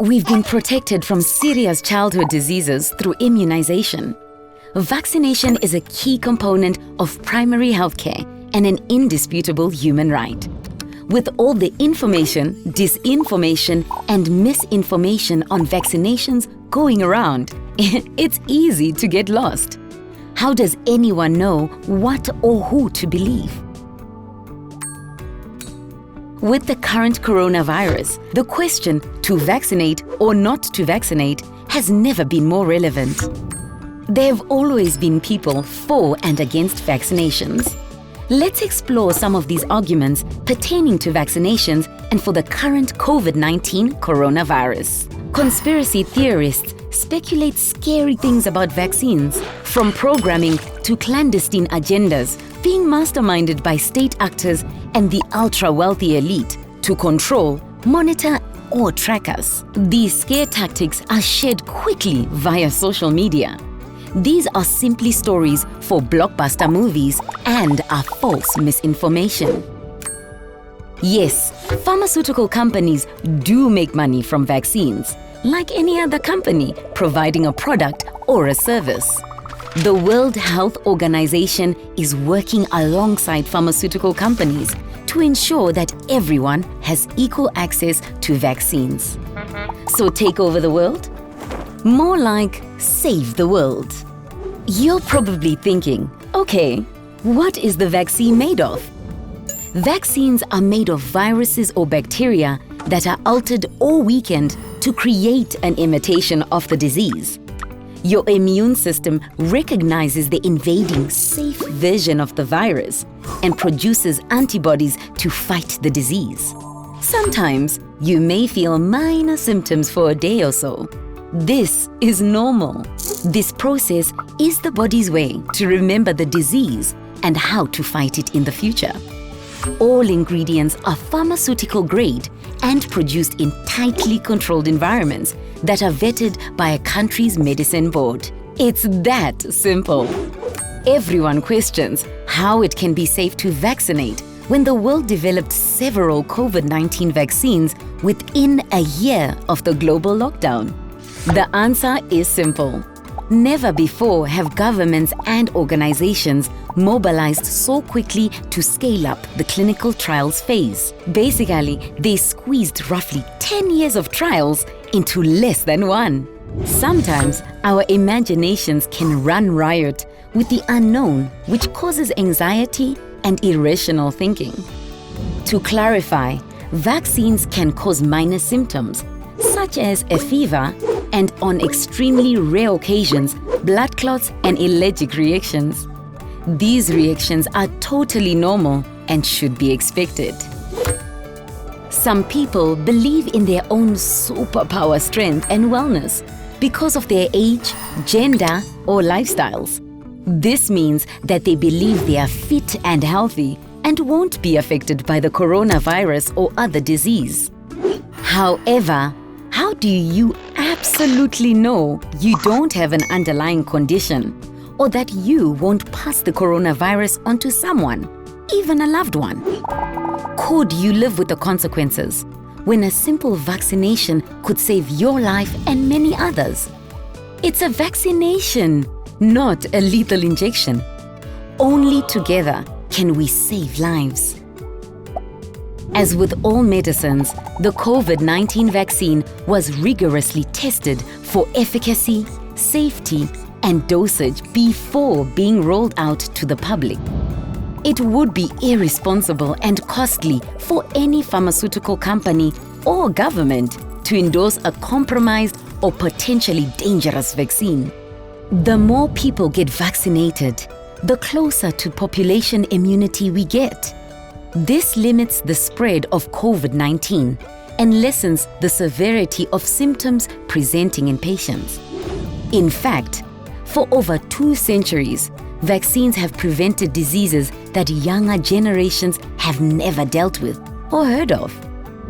We've been protected from serious childhood diseases through immunization. Vaccination is a key component of primary healthcare and an indisputable human right. With all the information, disinformation, and misinformation on vaccinations going around, it's easy to get lost. How does anyone know what or who to believe? With the current coronavirus, the question to vaccinate or not to vaccinate has never been more relevant. There have always been people for and against vaccinations. Let's explore some of these arguments pertaining to vaccinations and for the current COVID-19 coronavirus. Conspiracy theorists speculate scary things about vaccines, from programming to clandestine agendas being masterminded by state actors and the ultra-wealthy elite to control, monitor, or track us. These scare tactics are shared quickly via social media. These are simply stories for blockbuster movies and are false misinformation. Yes, pharmaceutical companies do make money from vaccines, like any other company providing a product or a service. The World Health Organization is working alongside pharmaceutical companies to ensure that everyone has equal access to vaccines. So take over the world? More like save the world. You're probably thinking, okay, what is the vaccine made of? Vaccines are made of viruses or bacteria that are altered or weakened to create an imitation of the disease. Your immune system recognizes the invading safe version of the virus and produces antibodies to fight the disease. Sometimes you may feel minor symptoms for a day or so. This is normal. This process is the body's way to remember the disease and how to fight it in the future. All ingredients are pharmaceutical grade and produced in tightly controlled environments that are vetted by a country's medicine board. It's that simple. Everyone questions how it can be safe to vaccinate when the world developed several COVID-19 vaccines within a year of the global lockdown. The answer is simple. Never before have governments and organizations mobilized so quickly to scale up the clinical trials phase. Basically, they squeezed roughly 10 years of trials into less than one. Sometimes our imaginations can run riot with the unknown, which causes anxiety and irrational thinking. To clarify, vaccines can cause minor symptoms, such as a fever, and on extremely rare occasions, blood clots and allergic reactions. These reactions are totally normal and should be expected. Some people believe in their own superpower strength and wellness because of their age, gender, or lifestyles. This means that they believe they are fit and healthy and won't be affected by the coronavirus or other disease. However, how do you absolutely know you don't have an underlying condition or that you won't pass the coronavirus on to someone, even a loved one? Could you live with the consequences when a simple vaccination could save your life and many others? It's a vaccination, not a lethal injection. Only together can we save lives. As with all medicines, the COVID-19 vaccine was rigorously tested for efficacy, safety, and dosage before being rolled out to the public. It would be irresponsible and costly for any pharmaceutical company or government to endorse a compromised or potentially dangerous vaccine. The more people get vaccinated, the closer to population immunity we get. This limits the spread of COVID-19 and lessens the severity of symptoms presenting in patients. In fact, for over 2 centuries, vaccines have prevented diseases that younger generations have never dealt with or heard of.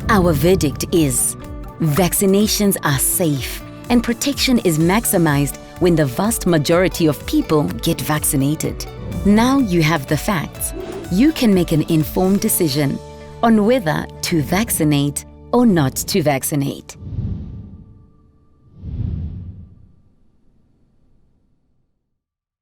Our verdict is, vaccinations are safe and protection is maximized when the vast majority of people get vaccinated. Now you have the facts. You can make an informed decision on whether to vaccinate or not to vaccinate.